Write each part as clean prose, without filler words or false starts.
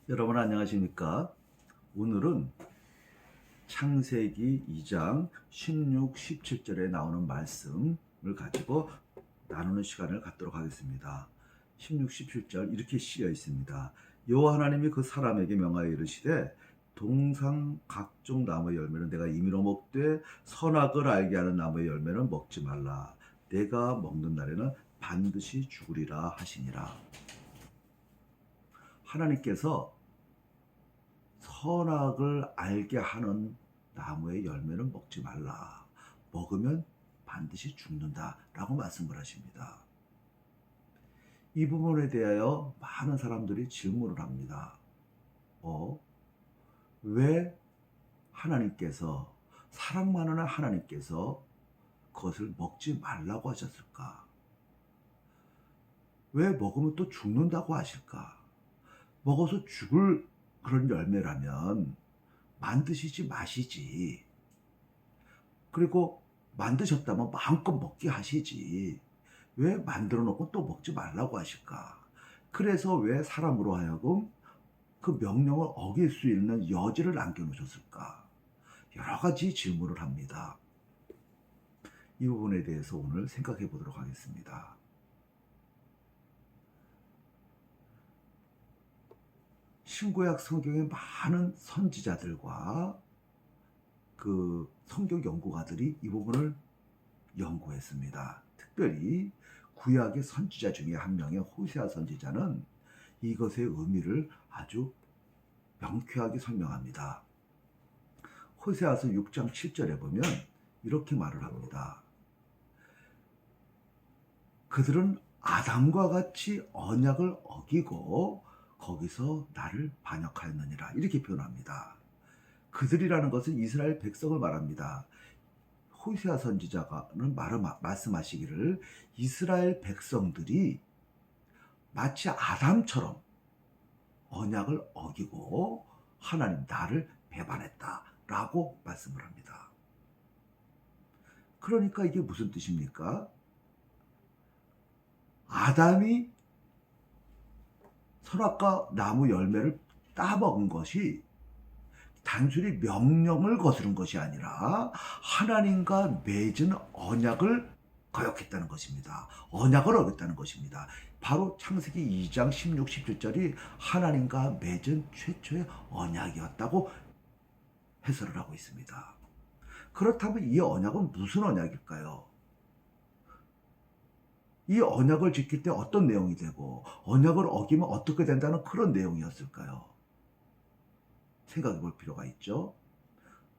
여러분 안녕하십니까? 오늘은 창세기 2장 16, 17절에 나오는 말씀을 가지고 나누는 시간을 갖도록 하겠습니다. 16, 17절 이렇게 쓰여 있습니다. 여호와 하나님이 그 사람에게 명하여 이르시되 동상 각종 나무의 열매는 내가 임의로 먹되 선악을 알게 하는 나무의 열매는 먹지 말라. 내가 먹는 날에는 반드시 죽으리라 하시니라. 하나님께서 선악을 알게 하는 나무의 열매는 먹지 말라. 먹으면 반드시 죽는다. 라고 말씀을 하십니다. 이 부분에 대하여 많은 사람들이 질문을 합니다. 왜 하나님께서, 사랑 많은 하나님께서 그것을 먹지 말라고 하셨을까? 왜 먹으면 또 죽는다고 하실까? 먹어서 죽을 그런 열매라면 만드시지 마시지. 그리고 만드셨다면 마음껏 먹게 하시지. 왜 만들어 놓고 또 먹지 말라고 하실까? 그래서 왜 사람으로 하여금 그 명령을 어길 수 있는 여지를 남겨놓으셨을까? 여러 가지 질문을 합니다. 이 부분에 대해서 오늘 생각해 보도록 하겠습니다. 신구약 성경의 많은 선지자들과 그 성경 연구가들이 이 부분을 연구했습니다. 특별히 구약의 선지자 중에 한 명의 호세아 선지자는 이것의 의미를 아주 명쾌하게 설명합니다. 호세아서 6장 7절에 보면 이렇게 말을 합니다. 그들은 아담과 같이 언약을 어기고 거기서 나를 반역하였느니라. 이렇게 표현합니다. 그들이라는 것은 이스라엘 백성을 말합니다. 호세아 선지자가는 말씀하시기를 이스라엘 백성들이 마치 아담처럼 언약을 어기고 하나님 나를 배반했다라고 말씀을 합니다. 그러니까 이게 무슨 뜻입니까? 아담이 선악과 나무 열매를 따먹은 것이 단순히 명령을 거스른 것이 아니라 하나님과 맺은 언약을 거역했다는 것입니다. 언약을 어겼다는 것입니다. 바로 창세기 2장 16, 17절이 하나님과 맺은 최초의 언약이었다고 해설을 하고 있습니다. 그렇다면 이 언약은 무슨 언약일까요? 이 언약을 지킬 때 어떤 내용이 되고 언약을 어기면 어떻게 된다는 그런 내용이었을까요? 생각해 볼 필요가 있죠.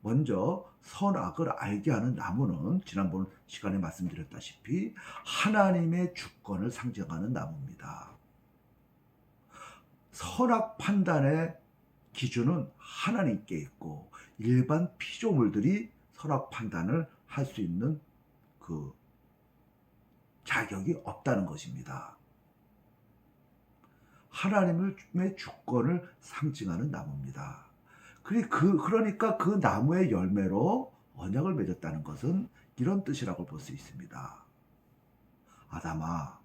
먼저 선악을 알게 하는 나무는 지난번 시간에 말씀드렸다시피 하나님의 주권을 상징하는 나무입니다. 선악 판단의 기준은 하나님께 있고 일반 피조물들이 선악 판단을 할 수 있는 그 자격이 없다는 것입니다. 하나님의 주권을 상징하는 나무입니다. 그러니까 그 나무의 열매로 언약을 맺었다는 것은 이런 뜻이라고 볼 수 있습니다. 아담아,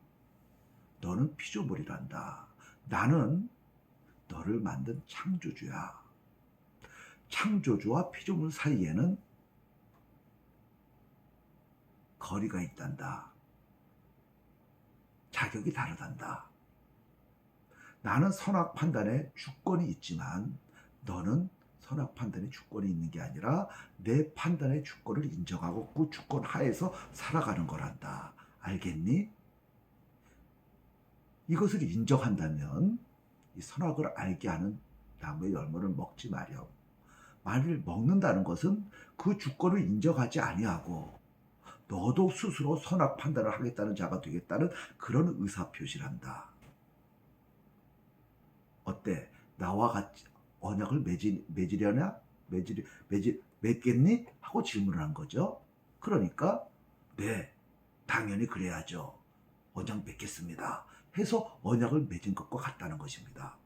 너는 피조물이란다. 나는 너를 만든 창조주야. 창조주와 피조물 사이에는 거리가 있단다. 자격이 다르단다. 나는 선악 판단에 주권이 있지만 너는 선악 판단의 주권이 있는 게 아니라 내 판단의 주권을 인정하고 그 주권 하에서 살아가는 거란다. 알겠니? 이것을 인정한다면 이 선악을 알게 하는 나무의 열매를 먹지 마렴. 만일 먹는다는 것은 그 주권을 인정하지 아니하고 너도 스스로 선악 판단을 하겠다는 자가 되겠다는 그런 의사표시란다. 어때? 나와 같이 언약을 맺으려냐? 맺겠니? 하고 질문을 한 거죠. 그러니까 네, 당연히 그래야죠. 언약 맺겠습니다. 해서 언약을 맺은 것과 같다는 것입니다.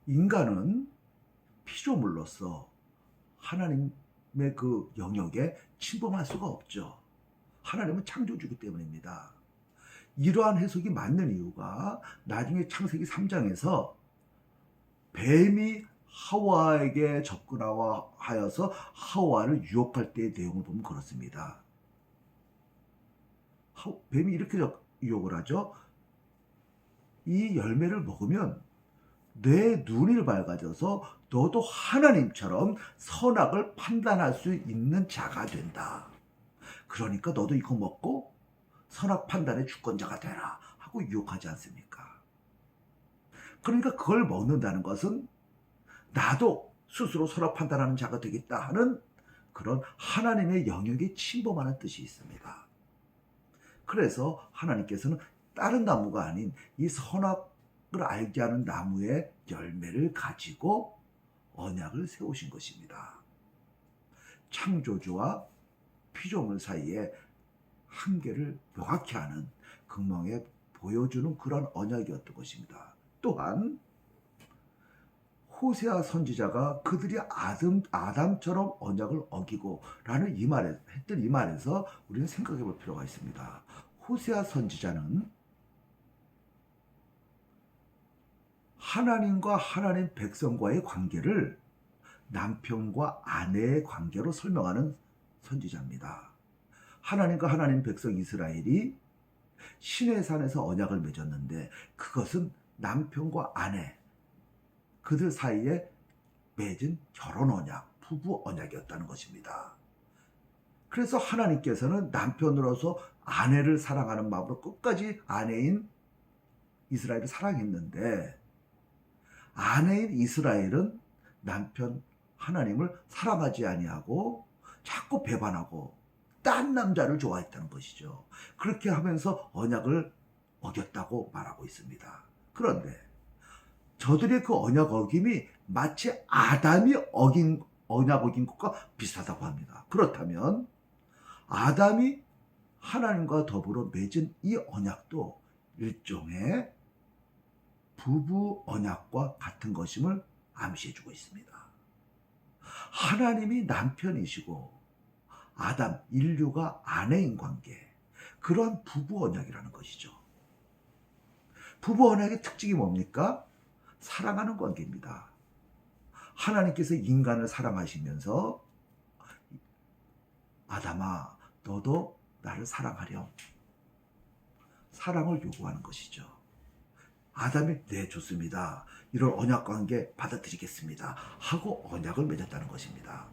인간은 피조물로서 하나님의 그 영역에 침범할 수가 없죠. 하나님은 창조주기 때문입니다. 이러한 해석이 맞는 이유가 나중에 창세기 3장에서 뱀이 하와에게 접근하여서 하와를 유혹할 때의 내용을 보면 그렇습니다. 뱀이 이렇게 유혹을 하죠. 이 열매를 먹으면 내 눈이 밝아져서 너도 하나님처럼 선악을 판단할 수 있는 자가 된다. 그러니까 너도 이거 먹고 선악 판단의 주권자가 되라 하고 유혹하지 않습니까? 그러니까 그걸 먹는다는 것은 나도 스스로 선악 판단하는 자가 되겠다 하는 그런 하나님의 영역에 침범하는 뜻이 있습니다. 그래서 하나님께서는 다른 나무가 아닌 이 선악을 알게 하는 나무의 열매를 가지고 언약을 세우신 것입니다. 창조주와 피조물 사이에 한계를 명확히 하는 극명에 보여주는 그런 언약이었던 것입니다. 또한 호세아 선지자가 그들이 아담처럼 언약을 어기고 라는 했던 이 말에서 우리는 생각해 볼 필요가 있습니다. 호세아 선지자는 하나님과 하나님 백성과의 관계를 남편과 아내의 관계로 설명하는 선지자입니다. 하나님과 하나님 백성 이스라엘이 시내산에서 언약을 맺었는데 그것은 남편과 아내 그들 사이에 맺은 결혼 언약, 부부 언약이었다는 것입니다. 그래서 하나님께서는 남편으로서 아내를 사랑하는 마음으로 끝까지 아내인 이스라엘을 사랑했는데 아내인 이스라엘은 남편 하나님을 사랑하지 아니하고 자꾸 배반하고 딴 남자를 좋아했다는 것이죠. 그렇게 하면서 언약을 어겼다고 말하고 있습니다. 그런데 저들의 그 언약 어김이 마치 아담이 언약 어긴 것과 비슷하다고 합니다. 그렇다면 아담이 하나님과 더불어 맺은 이 언약도 일종의 부부 언약과 같은 것임을 암시해주고 있습니다. 하나님이 남편이시고 아담, 인류가 아내인 관계, 그런 부부 언약이라는 것이죠. 부부 언약의 특징이 뭡니까? 사랑하는 관계입니다. 하나님께서 인간을 사랑하시면서 아담아, 너도 나를 사랑하렴. 사랑을 요구하는 것이죠. 아담이 네 좋습니다. 이런 언약 관계 받아들이겠습니다. 하고 언약을 맺었다는 것입니다.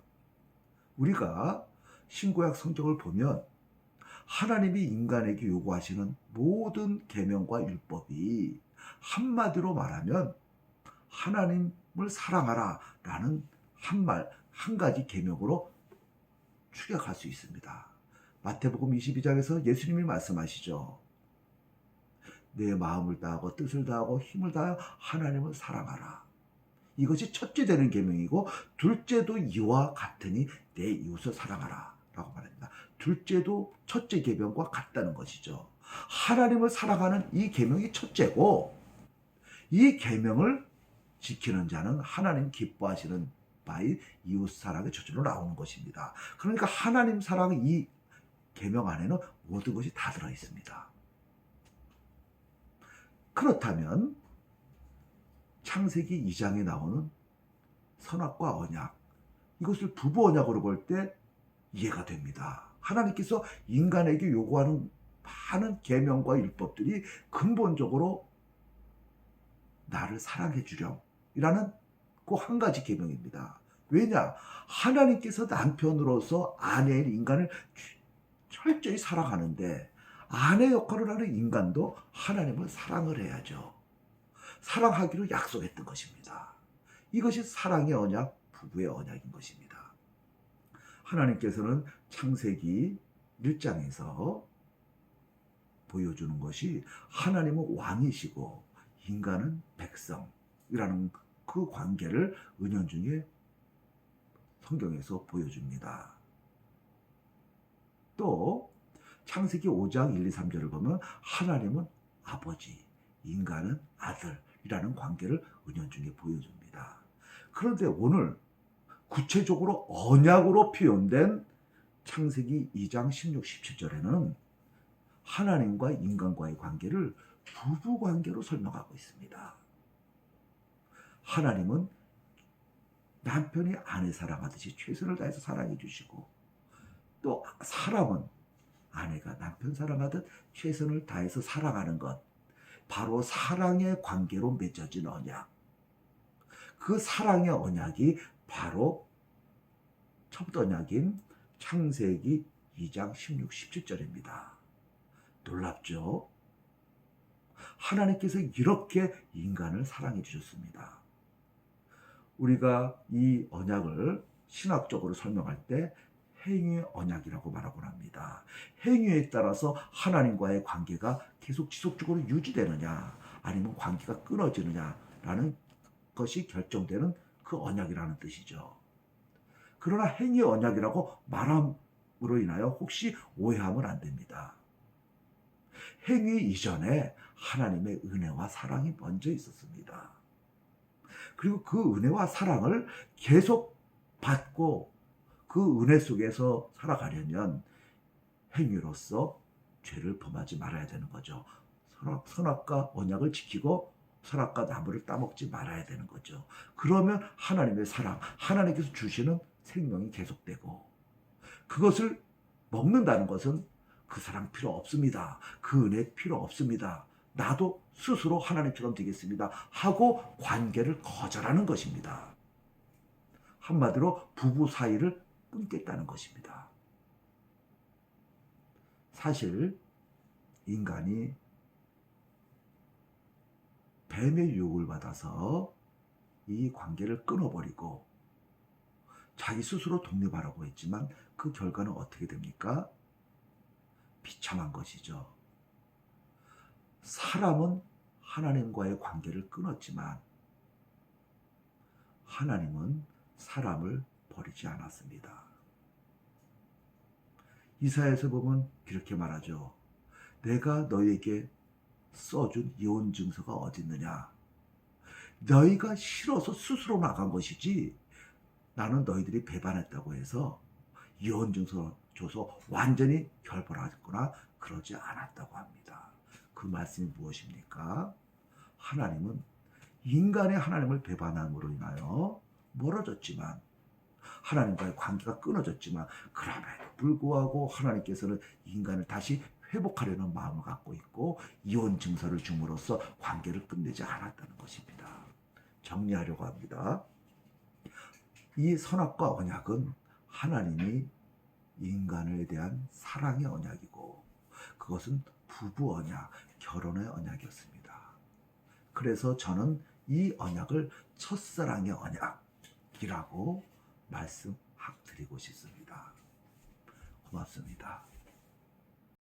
우리가 신구약 성경을 보면 하나님이 인간에게 요구하시는 모든 계명과 율법이 한마디로 말하면 하나님을 사랑하라 라는 한 가지 계명으로 축약할 수 있습니다. 마태복음 22장에서 예수님이 말씀하시죠. 내 마음을 다하고 뜻을 다하고 힘을 다하여 하나님을 사랑하라. 이것이 첫째 되는 계명이고 둘째도 이와 같으니 내 이웃을 사랑하라 라고 말합니다. 둘째도 첫째 계명과 같다는 것이죠. 하나님을 사랑하는 이 계명이 첫째고 이 계명을 지키는 자는 하나님 기뻐하시는 바의 이웃 사랑의 첫째로 나오는 것입니다. 그러니까 하나님 사랑의 이 계명 안에는 모든 것이 다 들어 있습니다. 그렇다면 창세기 2장에 나오는 선악과 언약, 이것을 부부 언약으로 볼 때 이해가 됩니다. 하나님께서 인간에게 요구하는 많은 계명과 율법들이 근본적으로 나를 사랑해 주렴 이라는 그 한 가지 계명입니다. 왜냐? 하나님께서 남편으로서 아내인 인간을 철저히 사랑하는데 아내 역할을 하는 인간도 하나님을 사랑을 해야죠. 사랑하기로 약속했던 것입니다. 이것이 사랑의 언약, 부부의 언약인 것입니다. 하나님께서는 창세기 1장에서 보여주는 것이 하나님은 왕이시고 인간은 백성이라는 그 관계를 은연중에 성경에서 보여줍니다. 또 창세기 5장 1, 2, 3절을 보면 하나님은 아버지, 인간은 아들이라는 관계를 은연중에 보여줍니다. 그런데 오늘 구체적으로 언약으로 표현된 창세기 2장 16, 17절에는 하나님과 인간과의 관계를 부부 관계로 설명하고 있습니다. 하나님은 남편이 아내 사랑하듯이 최선을 다해서 사랑해 주시고, 또 사람은 아내가 남편 사랑하듯 최선을 다해서 사랑하는 것, 바로 사랑의 관계로 맺어진 언약. 그 사랑의 언약이 바로 첫 언약인 창세기 2장 16, 17절입니다. 놀랍죠? 하나님께서 이렇게 인간을 사랑해 주셨습니다. 우리가 이 언약을 신학적으로 설명할 때 행위의 언약이라고 말하곤 합니다. 행위에 따라서 하나님과의 관계가 계속 지속적으로 유지되느냐, 아니면 관계가 끊어지느냐라는 것이 결정되는 그 언약이라는 뜻이죠. 그러나 행위의 언약이라고 말함으로 인하여 혹시 오해하면 안 됩니다. 행위 이전에 하나님의 은혜와 사랑이 먼저 있었습니다. 그리고 그 은혜와 사랑을 계속 받고 그 은혜 속에서 살아가려면 행위로서 죄를 범하지 말아야 되는 거죠. 선악과 언약을 지키고 선악과 나무를 따먹지 말아야 되는 거죠. 그러면 하나님의 사랑, 하나님께서 주시는 생명이 계속되고, 그것을 먹는다는 것은 그 사랑 필요 없습니다. 그 은혜 필요 없습니다. 나도 스스로 하나님처럼 되겠습니다 하고 관계를 거절하는 것입니다. 한마디로 부부 사이를 끊겠다는 것입니다. 사실 인간이 뱀의 유혹을 받아서 이 관계를 끊어버리고 자기 스스로 독립하라고 했지만 그 결과는 어떻게 됩니까? 비참한 것이죠. 사람은 하나님과의 관계를 끊었지만 하나님은 사람을 버리지 않았습니다. 이사야에서 보면 이렇게 말하죠. 내가 너에게 써준 이혼 증서가 어디 있느냐? 너희가 싫어서 스스로 나간 것이지 나는 너희들이 배반했다고 해서 이혼 증서 줘서 완전히 결벌하거나 그러지 않았다고 합니다. 그 말씀이 무엇입니까? 하나님은 인간의 하나님을 배반함으로 인하여 멀어졌지만, 하나님과의 관계가 끊어졌지만, 그럼에도 불구하고 하나님께서는 인간을 다시 회복하려는 마음을 갖고 있고 이혼 증서를 줌으로써 관계를 끝내지 않았다는 것입니다. 정리하려고 합니다. 이 선악과 언약은 하나님이 인간에 대한 사랑의 언약이고, 그것은 부부 언약, 결혼의 언약이었습니다. 그래서 저는 이 언약을 첫사랑의 언약이라고 말씀드리고 싶습니다. 고맙습니다.